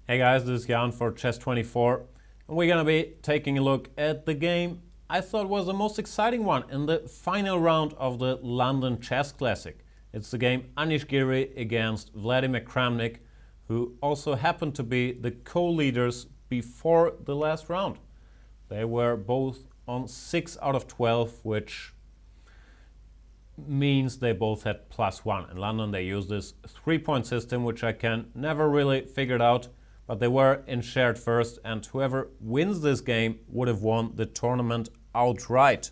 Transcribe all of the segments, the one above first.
Hey guys, this is Jan for Chess24, and we're gonna be taking a look at the game I thought was the most exciting one in the final round of the London Chess Classic. It's the game Anish Giri against Vladimir Kramnik, who also happened to be the co-leaders before the last round. They were both on 6 out of 12, which means they both had +1. In London they use this 3-point system, which I can never really figured out, but they were in shared first, and whoever wins this game would have won the tournament outright.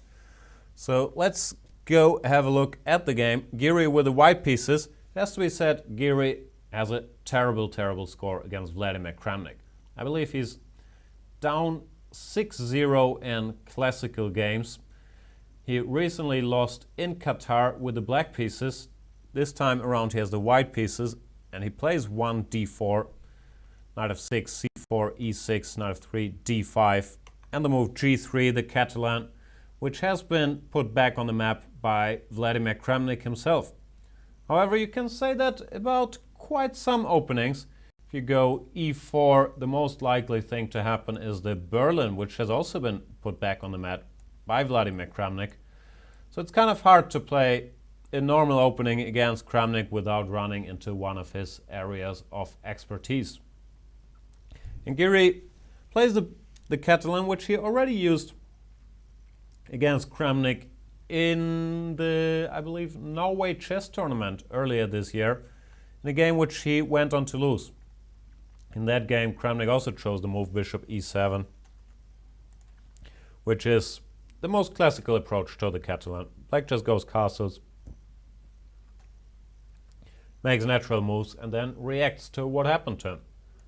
So let's go have a look at the game. Giri with the white pieces. It has to be said, Giri has a terrible score against Vladimir Kramnik. I believe he's down 6-0 in classical games. He recently lost in Qatar with the black pieces. This time around he has the white pieces, and he plays 1 d4, knight f6, c4, e6, knight f3, d5, and the move g3, the Catalan, which has been put back on the map by Vladimir Kramnik himself. However, you can say that about quite some openings. If you go e4, the most likely thing to happen is the Berlin, which has also been put back on the map by Vladimir Kramnik. So it's kind of hard to play a normal opening against Kramnik without running into one of his areas of expertise. And Giri plays the Catalan, which he already used against Kramnik in the, I believe, Norway chess tournament earlier this year, in a game which he went on to lose. In that game, Kramnik also chose the move bishop e7, which is the most classical approach to the Catalan. Black just goes castles, makes natural moves, and then reacts to what happened to him.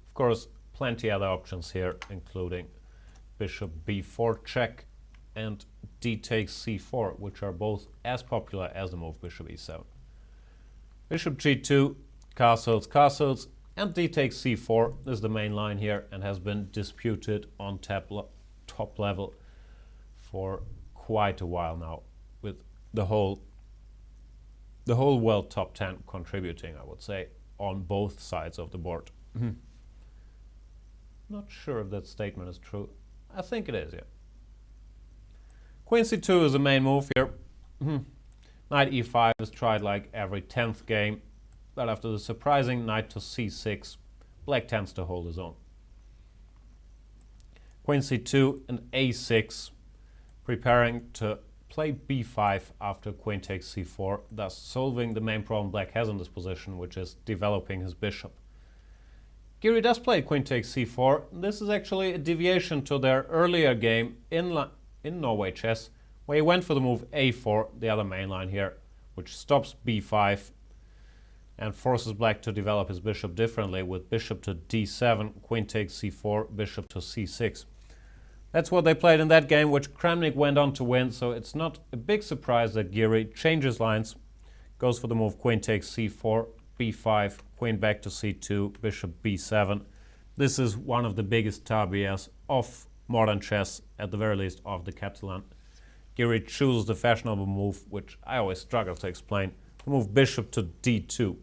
Of course, plenty other options here, including bishop b4 check and d takes c4, which are both as popular as the move bishop e7. Bishop g2, castles, and d takes c4 is the main line here and has been disputed on top level for quite a while now, with the whole world top 10 contributing, I would say, on both sides of the board. Not sure if that statement is true. I think it is, yeah. Queen c2 is the main move here. Knight e5 is tried like every 10th game, but after the surprising knight to c6, black tends to hold his own. Queen c2 and a6, preparing to play b5 after queen takes c4, thus solving the main problem black has in this position, which is developing his bishop. Giri does play queen takes c4. This is actually a deviation to their earlier game in Norway chess, where he went for the move a4, the other main line here, which stops b5 and forces black to develop his bishop differently with bishop to d7, queen takes c4, bishop to c6. That's what they played in that game, which Kramnik went on to win, so it's not a big surprise that Giri changes lines, goes for the move queen takes c4, b5, queen back to c2, bishop b7. This is one of the biggest tabias of modern chess, at the very least of the Catalan. Giri chooses the fashionable move, which I always struggle to explain, the move bishop to d2.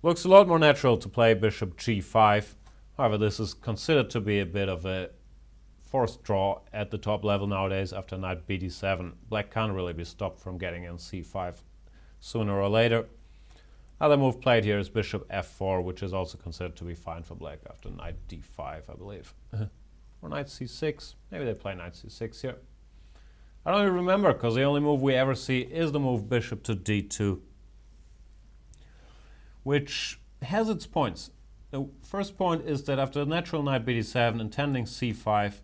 Looks a lot more natural to play bishop g5, however this is considered to be a bit of a forced draw at the top level nowadays after knight bd7. Black can't really be stopped from getting in c5 sooner or later. Other move played here is bishop f4, which is also considered to be fine for black after knight d5, I believe. Or knight c6. Maybe they play knight c6 here. I don't even remember, because the only move we ever see is the move bishop to d2, which has its points. The first point is that after natural knight bd7 intending c5,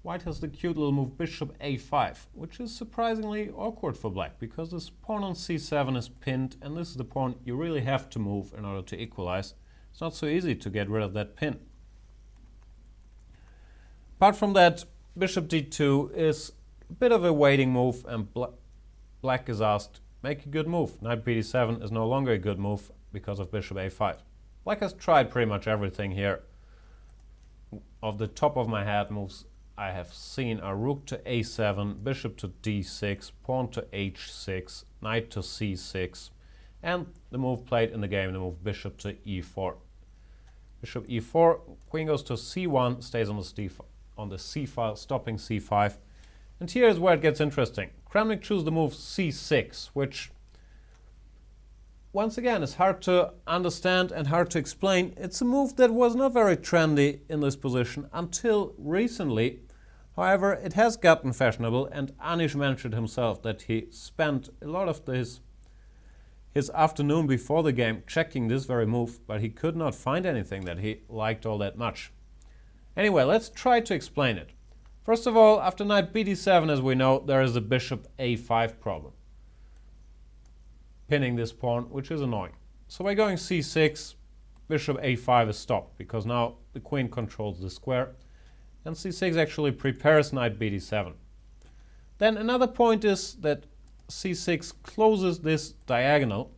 white has the cute little move bishop a5, which is surprisingly awkward for black, because this pawn on c7 is pinned, and this is the pawn you really have to move in order to equalize. It's not so easy to get rid of that pin. Apart from that, bishop d2 is a bit of a waiting move, and black is asked, make a good move. Knight bd7 is no longer a good move because of bishop a5. Black has tried pretty much everything here. Off the top of my head, moves I have seen are rook to a7, bishop to d6, pawn to h6, knight to c6, and the move played in the game, the move bishop to e4. Bishop e4, queen goes to c1, stays on the c file, stopping c5. And here is where it gets interesting. Kramnik chooses the move c6, which once again is hard to understand and hard to explain. It's a move that was not very trendy in this position until recently. However, it has gotten fashionable, and Anish mentioned himself that he spent a lot of his afternoon before the game checking this very move, but he could not find anything that he liked all that much. Anyway, let's try to explain it. First of all, after knight bd7, as we know, there is a bishop a5 problem, pinning this pawn, which is annoying. So by going c6, bishop a5 is stopped, because now the queen controls the square, and c6 actually prepares knight bd7. Then another point is that c6 closes this diagonal,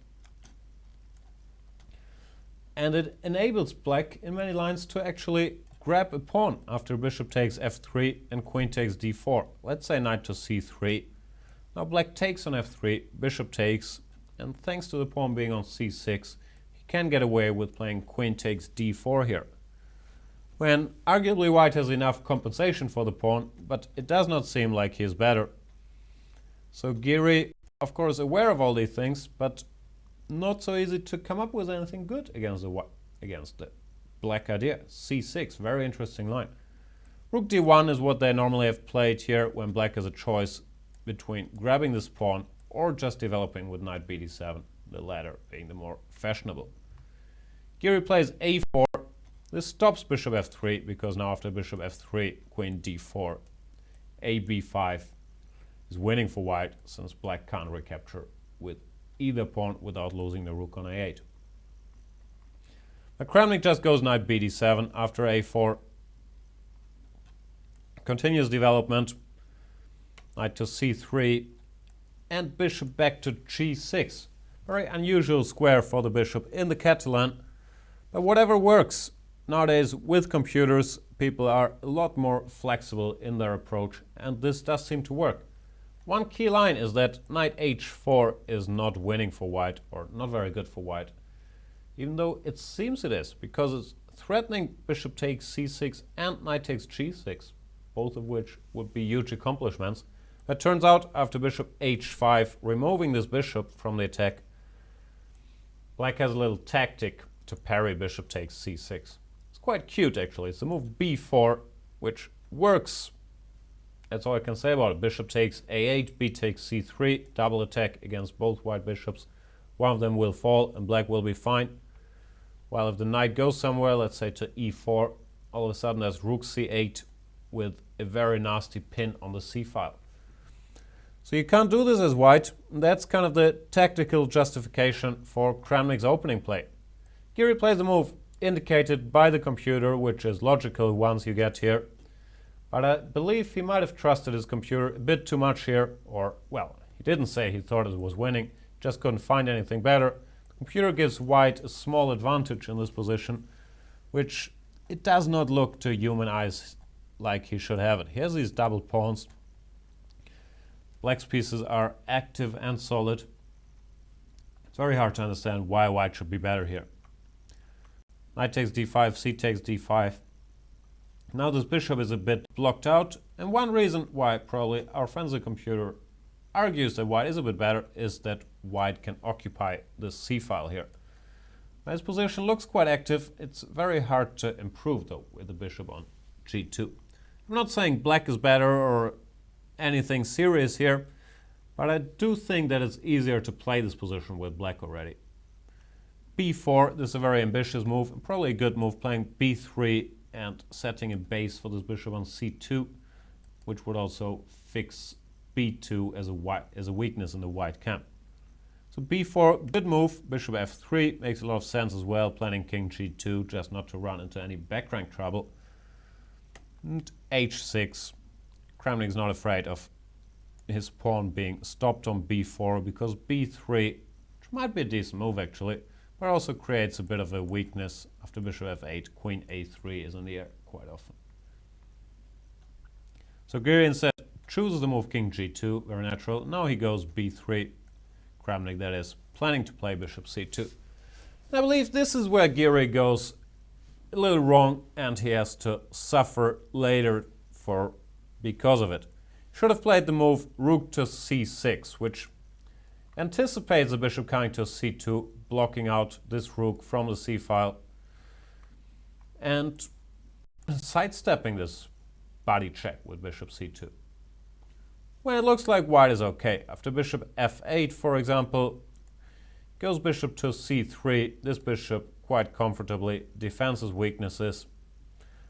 and it enables black in many lines to actually grab a pawn after bishop takes f3 and queen takes d4. Let's say knight to c3. Now black takes on f3, bishop takes, and thanks to the pawn being on c6, he can get away with playing queen takes d4 here, when arguably white has enough compensation for the pawn, but it does not seem like he is better. So Giri, of course, aware of all these things, but not so easy to come up with anything good against the black idea. c6, very interesting line. Rook d1 is what they normally have played here when black has a choice between grabbing this pawn or just developing with knight bd7, the latter being the more fashionable. Giri plays a4. This stops bishop f3, because now after bishop f3, queen d4, a b5 is winning for white, since black can't recapture with either pawn without losing the rook on a8. Now Kramnik just goes knight bd7 after a4. Continues development, knight to c3, and bishop back to g6. Very unusual square for the bishop in the Catalan, but whatever works. Nowadays, with computers, people are a lot more flexible in their approach, and this does seem to work. One key line is that knight h4 is not winning for white, or not very good for white, even though it seems it is, because it's threatening bishop takes c6 and knight takes g6, both of which would be huge accomplishments. It turns out, after bishop h5, removing this bishop from the attack, black has a little tactic to parry bishop takes c6. Quite cute, actually. It's the move b4, which works. That's all I can say about it. Bishop takes a8, b takes c3, double attack against both white bishops. One of them will fall and black will be fine. While if the knight goes somewhere, let's say to e4, all of a sudden there's rook c8 with a very nasty pin on the c file. So you can't do this as white. That's kind of the tactical justification for Kramnik's opening play. Giri plays the move indicated by the computer, which is logical once you get here. But I believe he might have trusted his computer a bit too much here, or, well, he didn't say he thought it was winning, just couldn't find anything better. The computer gives white a small advantage in this position, which it does not look to human eyes like he should have it. He has these double pawns. Black's pieces are active and solid. It's very hard to understand why white should be better here. Knight takes d5, c takes d5. Now this bishop is a bit blocked out, and one reason why probably our friends the computer argues that white is a bit better is that white can occupy the c file here. Now his position looks quite active. It's very hard to improve though with the bishop on g2. I'm not saying black is better or anything serious here, but I do think that it's easier to play this position with black already. b4, this is a very ambitious move, and probably a good move, playing b3 and setting a base for this bishop on c2, which would also fix b2 as a weakness in the white camp. So b4, good move. Bishop f3 makes a lot of sense as well, planning king g2 just not to run into any back rank trouble. And h6, Kramnik is not afraid of his pawn being stopped on b4, because b3, which might be a decent move actually, but also creates a bit of a weakness. After bishop f8, queen a3 is in the air quite often. So Giri instead chooses the move king g2, very natural. Now he goes b3, Kramnik that is, planning to play bishop c2. And I believe this is where Giri goes a little wrong and he has to suffer later because of it. Should have played the move rook to c6, which anticipates the bishop coming to c2, blocking out this rook from the c-file and sidestepping this body check with bishop c2. When it looks like white is okay, after bishop f8, for example, goes bishop to c3, this bishop quite comfortably defends his weaknesses.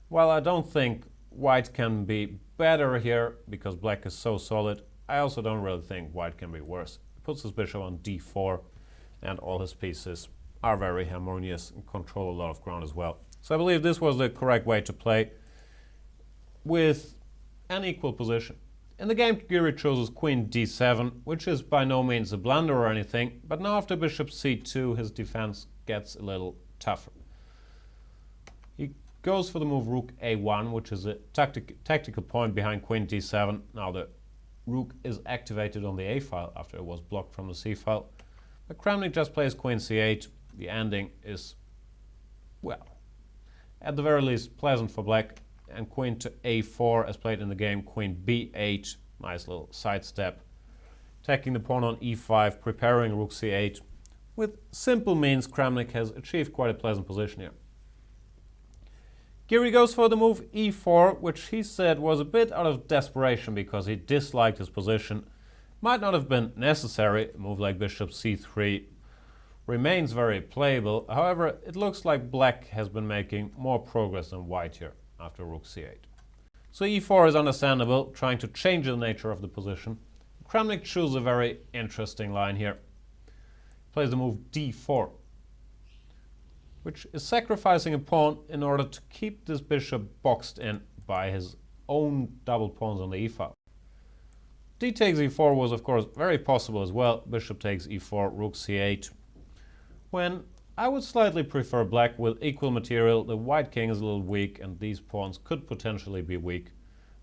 While I don't think white can be better here because black is so solid, I also don't really think white can be worse. He puts his bishop on d4 and all his pieces are very harmonious and control a lot of ground as well. So I believe this was the correct way to play with an equal position. In the game, Giri chooses queen d7, which is by no means a blunder or anything, but now after bishop c2 his defense gets a little tougher. He goes for the move rook a1, which is a tactical point behind queen d7. Now the rook is activated on the a file after it was blocked from the c file. But Kramnik just plays queen c8. The ending is, well, at the very least pleasant for black. And queen to a4 as played in the game, queen b8, nice little sidestep. Attacking the pawn on e5, preparing rook c8. With simple means, Kramnik has achieved quite a pleasant position here. Giri goes for the move e4, which he said was a bit out of desperation because he disliked his position. Might not have been necessary. A move like bishop c3 remains very playable. However, it looks like black has been making more progress than white here after rook c8. So e4 is understandable, trying to change the nature of the position. Kramnik chooses a very interesting line here. Plays the move d4, which is sacrificing a pawn in order to keep this bishop boxed in by his own double pawns on the e-file. D takes e4 was of course very possible as well. Bishop takes e4, rook c8. When I would slightly prefer black with equal material, the white king is a little weak and these pawns could potentially be weak.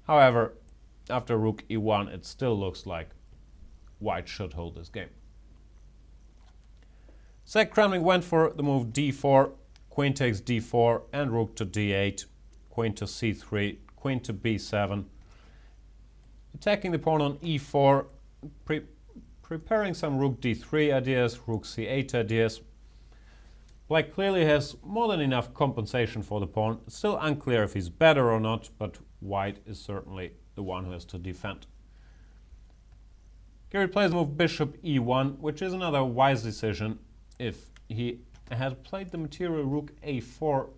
However, after rook e1 it still looks like white should hold this game. Zach Kramnik went for the move d4, queen takes d4 and rook to d8, queen to c3, queen to b7. Attacking the pawn on e4, preparing some rook d3 ideas, rook c8 ideas. Black clearly has more than enough compensation for the pawn. It's still unclear if he's better or not, but white is certainly the one who has to defend. Giri plays the move bishop e1, which is another wise decision. If he had played the material rook a4,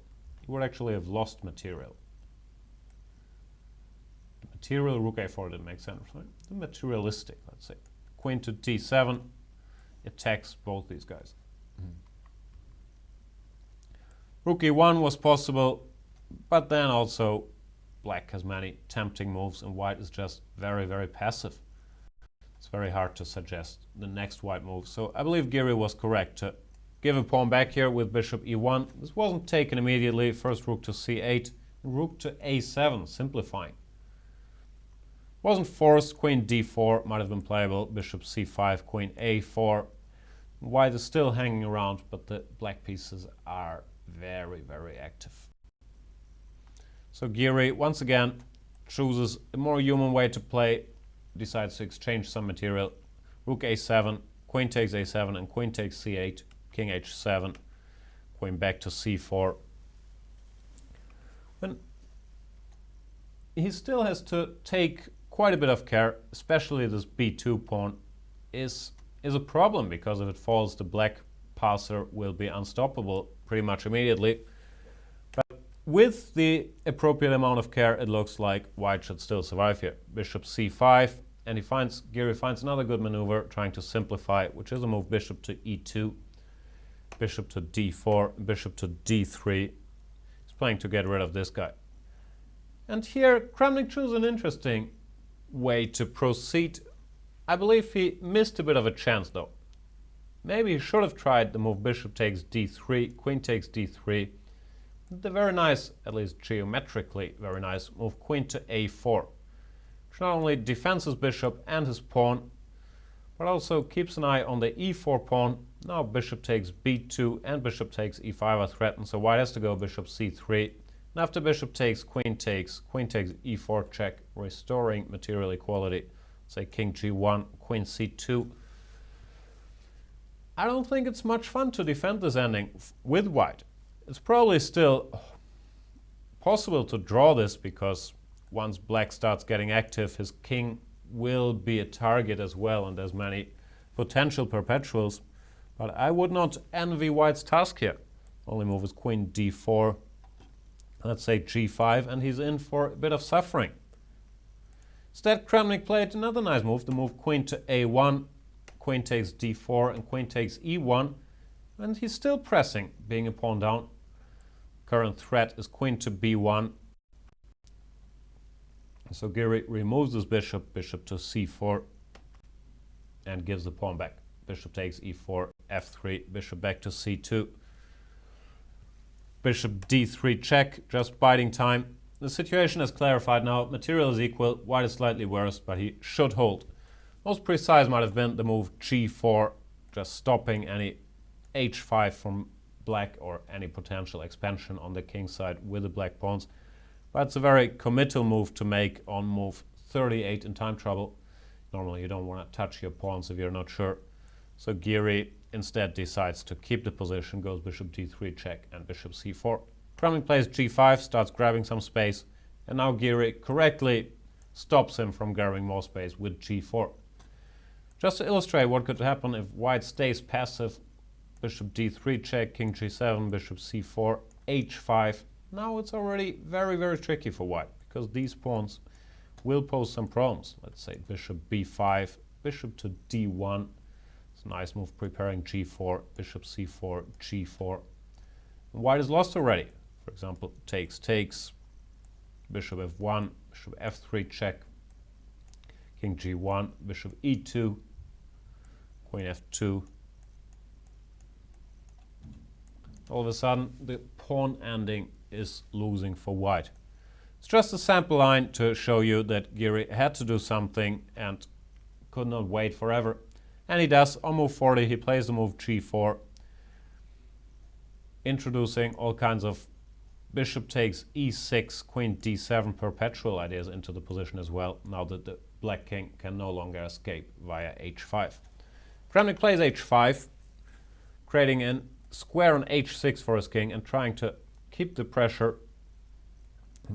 he would actually have lost material. The material rook a4 didn't make sense, right? The materialistic, let's say. Queen to d7 attacks both these guys. Rook e1 was possible, but then also black has many tempting moves and white is just very, very passive. It's very hard to suggest the next white move. So I believe Giri was correct to give a pawn back here with bishop e1. This wasn't taken immediately. First rook to c8, rook to a7, simplifying. Wasn't forced. Queen d4 might have been playable. Bishop c5, queen a4. White is still hanging around, but the black pieces are very, very active. So Giri once again chooses a more human way to play, decides to exchange some material. Rook a7, queen takes a7 and queen takes c8, king h7, queen back to c4. When he still has to take quite a bit of care, especially this b2 pawn is a problem because if it falls, the black passer will be unstoppable pretty much immediately. But with the appropriate amount of care, it looks like white should still survive here. Bishop c5, and Giri finds another good maneuver, trying to simplify, which is a move bishop to e2, bishop to d4, bishop to d3. He's playing to get rid of this guy. And here, Kramnik chose an interesting way to proceed. I believe he missed a bit of a chance, though. Maybe he should have tried the move bishop takes d3, queen takes d3. The very nice, at least geometrically very nice, move queen to a4, which not only defends his bishop and his pawn, but also keeps an eye on the e4 pawn Now bishop takes b2 and bishop takes e5 are threatened, so white has to go bishop c3. And after bishop takes queen takes e4 check, restoring material equality. Say king g1, queen c2. I don't think it's much fun to defend this ending with white. It's probably still possible to draw this because once black starts getting active, his king will be a target as well, and there's many potential perpetuals. But I would not envy white's task here. Only move is queen d4. Let's say g5, and he's in for a bit of suffering. Instead, Kramnik played another nice move, the move queen to a1, queen takes d4, and queen takes e1, and he's still pressing, being a pawn down. Current threat is queen to b1. So Giri removes this bishop, bishop to c4, and gives the pawn back. Bishop takes e4, f3, bishop back to c2. Bishop d3 check, just biding time. The situation is clarified now. Material is equal, white is slightly worse, but he should hold. Most precise might have been the move g4, just stopping any h5 from black or any potential expansion on the king side with the black pawns. But it's a very committal move to make on move 38 in time trouble. Normally you don't want to touch your pawns if you're not sure. So Giri instead decides to keep the position, goes bishop d3 check and bishop c4. Kramnik plays g5, starts grabbing some space, and now Giri correctly stops him from grabbing more space with g4. Just to illustrate what could happen if white stays passive, bishop d3 check, king g7, bishop c4, h5. Now it's already very, very tricky for white, because these pawns will pose some problems. Let's say bishop b5, bishop to d1. It's a nice move preparing g4, bishop c4, g4. And white is lost already. For example, takes, bishop f1, bishop f3 check, king g1, bishop e2, queen f2. All of a sudden, the pawn ending is losing for white. It's just a sample line to show you that Giri had to do something and could not wait forever. And he does. On move 40, he plays the move g4, introducing all kinds of bishop takes e6, queen d7 perpetual ideas into the position as well, now that the black king can no longer escape via h5. Kramnik plays h5, creating a square on h6 for his king and trying to keep the pressure.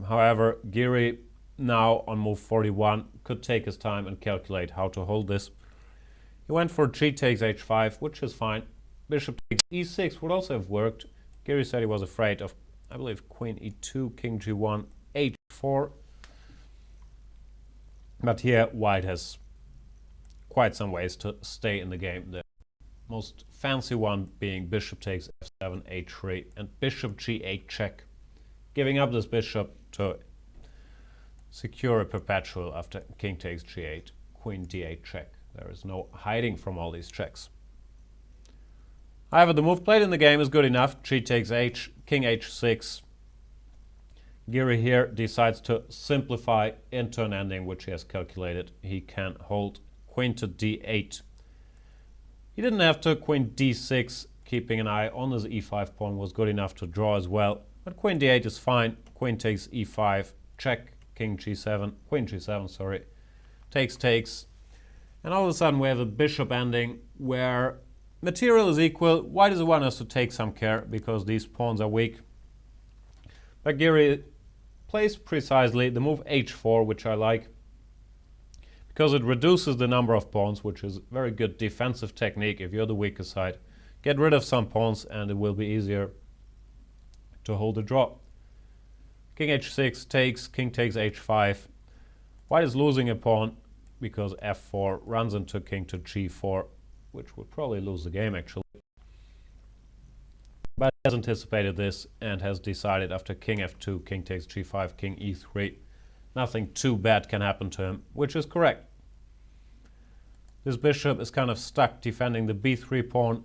However, Giri now on move 41 could take his time and calculate how to hold this. He went for g takes h5, which is fine. Bishop takes e6 would also have worked. Giri said he was afraid of, I believe, queen e2, king g1, h4. But here white has quite some ways to stay in the game. The most fancy one being bishop takes f7, h3, and bishop g8 check. Giving up this bishop to secure a perpetual after king takes g8, queen d8 check. There is no hiding from all these checks. However, the move played in the game is good enough. G takes h, king h6. Giri here decides to simplify into an ending which he has calculated. He can hold queen to d8. He didn't have to. Queen d6, keeping an eye on his e5 pawn, was good enough to draw as well. But queen d8 is fine. Queen takes e5, check, king g7, queen g7, sorry. Takes. And all of a sudden we have a bishop ending where material is equal. White is the one who has to take some care because these pawns are weak. But Giri plays precisely the move h4, which I like, because it reduces the number of pawns, which is a very good defensive technique if you're the weaker side. Get rid of some pawns and it will be easier to hold the draw. King h6 takes, king takes h5. White is losing a pawn because f4 runs into king to g4, which would probably lose the game actually. But he has anticipated this and has decided after king f2, king takes g5, king e3, nothing too bad can happen to him, which is correct. This bishop is kind of stuck defending the b3 pawn.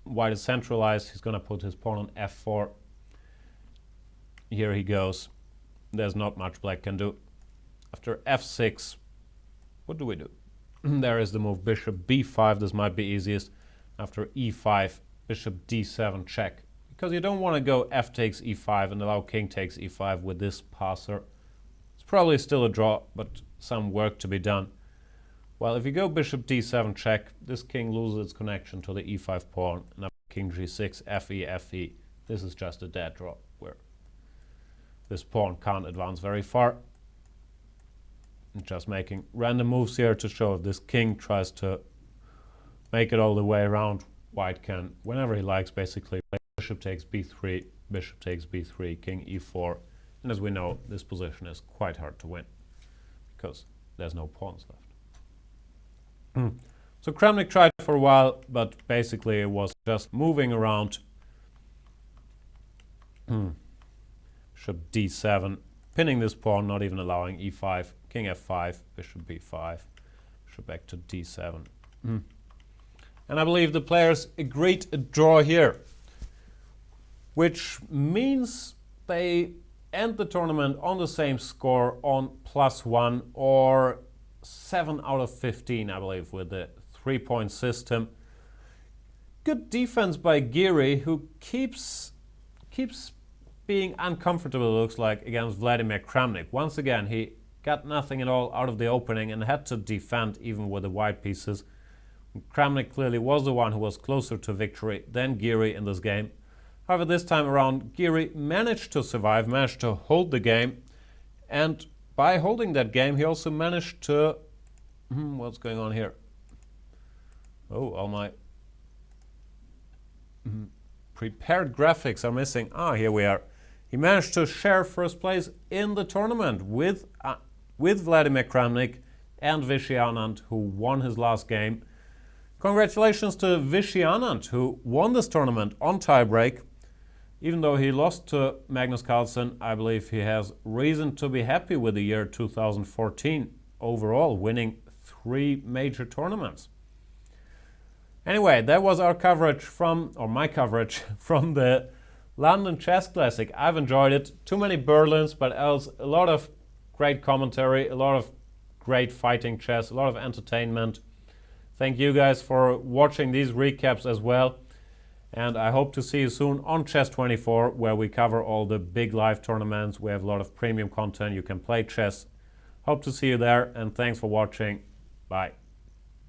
White is centralized. He's going to put his pawn on f4. Here he goes. There's not much black can do. After f6, what do we do? There is the move bishop b5. This might be easiest. after e5, bishop d7 check. Because you don't want to go f takes e5 and allow king takes e5 with this passer. It's probably still a draw, but some work to be done. Well, if you go bishop d7 check, this king loses its connection to the e5 pawn, and after king g6, fe, fe, this is just a dead draw, where this pawn can't advance very far. I'm just making random moves here to show if this king tries to make it all the way around, white can, whenever he likes, basically play bishop takes b3, bishop takes b3, king e4, and as we know, this position is quite hard to win, because there's no pawns left. So Kramnik tried for a while, but basically it was just moving around. Bishop d7, pinning this pawn, not even allowing e5, king f5, bishop b5, bishop back to d7. And I believe the players agreed a draw here, which means they end the tournament on the same score on +1 or 7 out of 15, I believe, with the 3-point system. Good defense by Giri, who keeps being uncomfortable, it looks like, against Vladimir Kramnik. Once again, he got nothing at all out of the opening and had to defend even with the white pieces. Kramnik clearly was the one who was closer to victory than Giri in this game. However, this time around, Giri managed to survive, managed to hold the game, and by holding that game, he also managed to... what's going on here? Oh, all my prepared graphics are missing. Here we are. He managed to share first place in the tournament with Vladimir Kramnik and Vishy Anand, who won his last game. Congratulations to Vishy Anand, who won this tournament on tiebreak. Even though he lost to Magnus Carlsen, I believe he has reason to be happy with the year 2014 overall, winning 3 major tournaments. Anyway, that was our coverage my coverage from the London Chess Classic. I've enjoyed it. Too many Berlins, but else a lot of great commentary, a lot of great fighting chess, a lot of entertainment. Thank you guys for watching these recaps as well. And I hope to see you soon on Chess24, where we cover all the big live tournaments. We have a lot of premium content. You can play chess. Hope to see you there, and thanks for watching. Bye.